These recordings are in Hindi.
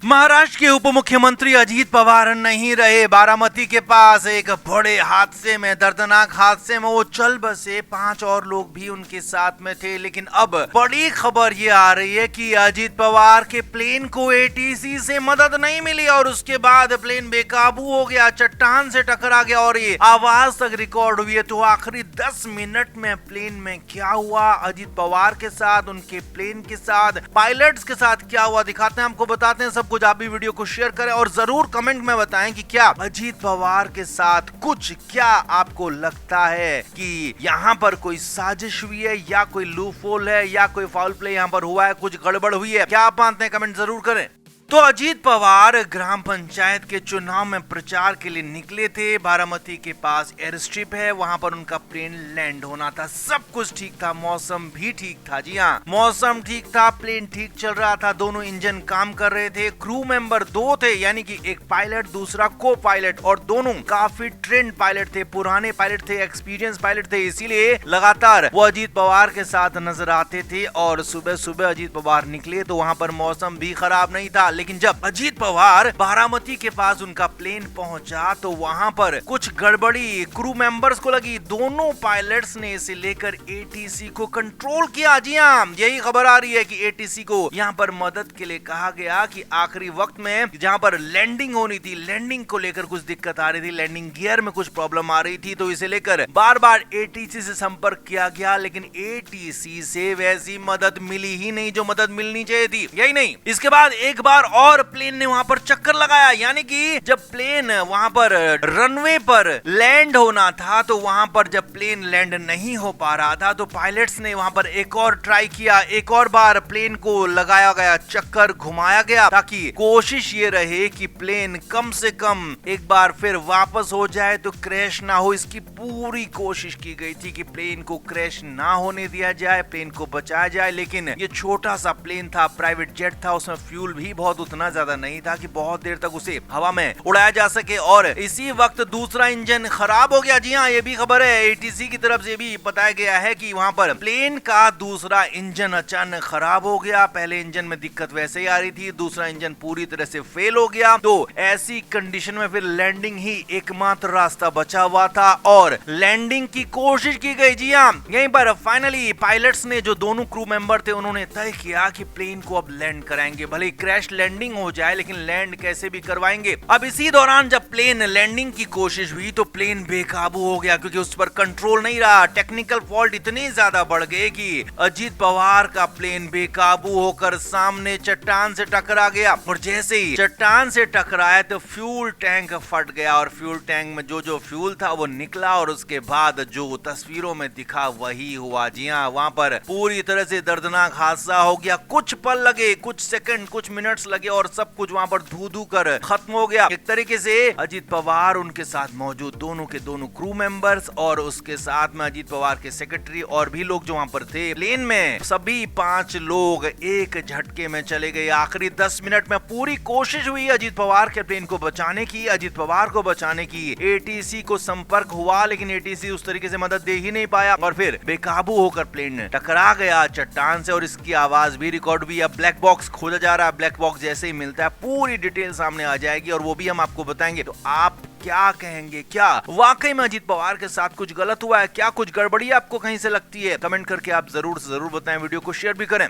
महाराष्ट्र के उप मुख्यमंत्री अजीत पवार नहीं रहे। बारामती के पास एक बड़े हादसे में, दर्दनाक हादसे में वो चल बसे। 5 और लोग भी उनके साथ में थे। लेकिन अब बड़ी खबर ये आ रही है कि अजीत पवार के प्लेन को एटीसी से मदद नहीं मिली और उसके बाद प्लेन बेकाबू हो गया, चट्टान से टकरा गया और ये आवाज तक रिकॉर्ड हुई है। तो आखिरी 10 मिनट में प्लेन में क्या हुआ, अजीत पवार के साथ, उनके प्लेन के साथ, पायलट्स के साथ क्या हुआ, दिखाते हैं, आपको बताते हैं सब कुछ। आप भी वीडियो को शेयर करें और जरूर कमेंट में बताएं कि क्या अजीत पवार के साथ कुछ, क्या आपको लगता है कि यहाँ पर कोई साजिश हुई है या कोई लूपहोल है या कोई फाउल प्ले यहाँ पर हुआ है, कुछ गड़बड़ हुई है, क्या आप मानते हैं? कमेंट जरूर करें। तो अजीत पवार ग्राम पंचायत के चुनाव में प्रचार के लिए निकले थे। बारामती के पास एयर स्ट्रिप है, वहां पर उनका प्लेन लैंड होना था। सब कुछ ठीक था, मौसम भी ठीक था। जी हाँ, मौसम ठीक था, प्लेन ठीक चल रहा था, दोनों इंजन काम कर रहे थे। क्रू मेंबर 2 थे, यानी कि एक पायलट, दूसरा को पायलट, और दोनों काफी ट्रेंड पायलट थे, पुराने पायलट थे, एक्सपीरियंस पायलट थे। इसीलिए लगातार वो अजीत पवार के साथ नजर आते थे। और सुबह सुबह अजीत पवार निकले तो वहां पर मौसम भी खराब नहीं था। लेकिन जब अजीत पवार बारामती के पास उनका प्लेन पहुंचा तो वहां पर कुछ गड़बड़ी क्रू मेंबर्स को लगी। दोनों पायलट्स ने इसे लेकर एटीसी को कंट्रोल किया। जी हां, यही खबर आ रही है कि एटीसी को यहां पर मदद के लिए कहा गया कि आखिरी वक्त में जहां पर लैंडिंग होनी थी, लैंडिंग को लेकर कुछ दिक्कत आ रही थी, लैंडिंग गियर में कुछ प्रॉब्लम आ रही थी, तो इसे लेकर बार बार एटीसी से संपर्क किया गया। लेकिन एटीसी से वैसी मदद मिली ही नहीं जो मदद मिलनी चाहिए थी। यही नहीं, इसके बाद एक बार और प्लेन ने वहां पर चक्कर लगाया, यानी कि जब प्लेन वहां पर रनवे पर लैंड होना था तो वहां पर जब प्लेन लैंड नहीं हो पा रहा था तो पायलट्स ने वहां पर एक और ट्राई किया। एक और बार प्लेन को लगाया गया, चक्कर घुमाया गया, ताकि कोशिश ये रहे कि प्लेन कम से कम एक बार फिर वापस हो जाए तो क्रैश ना हो। इसकी पूरी कोशिश की गई थी कि प्लेन को क्रैश ना होने दिया जाए, प्लेन को बचाया जाए। लेकिन ये छोटा सा प्लेन था, प्राइवेट जेट था, उसमें फ्यूल भी बहुत उतना ज्यादा नहीं था कि बहुत देर तक उसे हवा में उड़ाया जा सके। और इसी वक्त दूसरा इंजन खराब हो गया। जी हाँ, ये भी खबर है, एटीसी की तरफ से भी बताया गया है कि वहां पर प्लेन का दूसरा इंजन अचानक खराब हो गया। पहले इंजन में दिक्कत वैसे ही आ रही थी, दूसरा इंजन पूरी तरह से फेल हो गया। तो ऐसी कंडीशन में फिर लैंडिंग ही एकमात्र रास्ता बचा हुआ था और लैंडिंग की कोशिश की गई। जी हाँ, यहीं पर फाइनली पायलट्स ने, जो दोनों क्रू मेंबर थे, उन्होंने तय किया कि प्लेन को अब लैंड कराएंगे, भले क्रैश लैंडिंग हो जाए लेकिन लैंड कैसे भी करवाएंगे। अब इसी दौरान जब प्लेन लैंडिंग की कोशिश हुई तो प्लेन बेकाबू हो गया, क्योंकि उस पर कंट्रोल नहीं रहा। टेक्निकल फॉल्ट इतने ज्यादा बढ़ गए कि अजीत पवार का प्लेन बेकाबू होकर सामने चट्टान से टकरा गया। और जैसे ही चट्टान से टकराया तो फ्यूल टैंक फट गया और फ्यूल टैंक में जो फ्यूल था वो निकला और उसके बाद जो तस्वीरों में दिखा वही हुआ। जी हाँ, वहां पर पूरी तरह से दर्दनाक हादसा हो गया। कुछ पल लगे, कुछ सेकंड, कुछ मिनट्स लगे और सब कुछ वहां पर धू कर खत्म हो गया। एक तरीके से अजीत पवार, उनके साथ मौजूद दोनों के दोनों क्रू मेंबर्स और उसके साथ में अजीत पवार के सेक्रेटरी और भी लोग जो वहां पर थे प्लेन में, सभी 5 लोग एक झटके में चले गए। आखिरी 10 मिनट में पूरी कोशिश हुई अजीत पवार के प्लेन को बचाने की, अजीत पवार को बचाने की। एटीसी को संपर्क हुआ लेकिन एटीसी उस तरीके से मदद दे ही नहीं पाया और फिर बेकाबू होकर प्लेन टकरा गया चट्टान से और इसकी आवाज भी रिकॉर्ड हुई। अब ब्लैक बॉक्स खोजा जा रहा है, ब्लैक बॉक्स जैसे ही मिलता है पूरी डिटेल सामने आ जाएगी और वो भी हम आपको बताएंगे। तो आप क्या कहेंगे, क्या वाकई में अजीत पवार के साथ कुछ गलत हुआ है, क्या कुछ गड़बड़ी आपको कहीं से लगती है? कमेंट करके आप जरूर से जरूर बताएं, वीडियो को शेयर भी करें।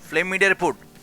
Flame media report.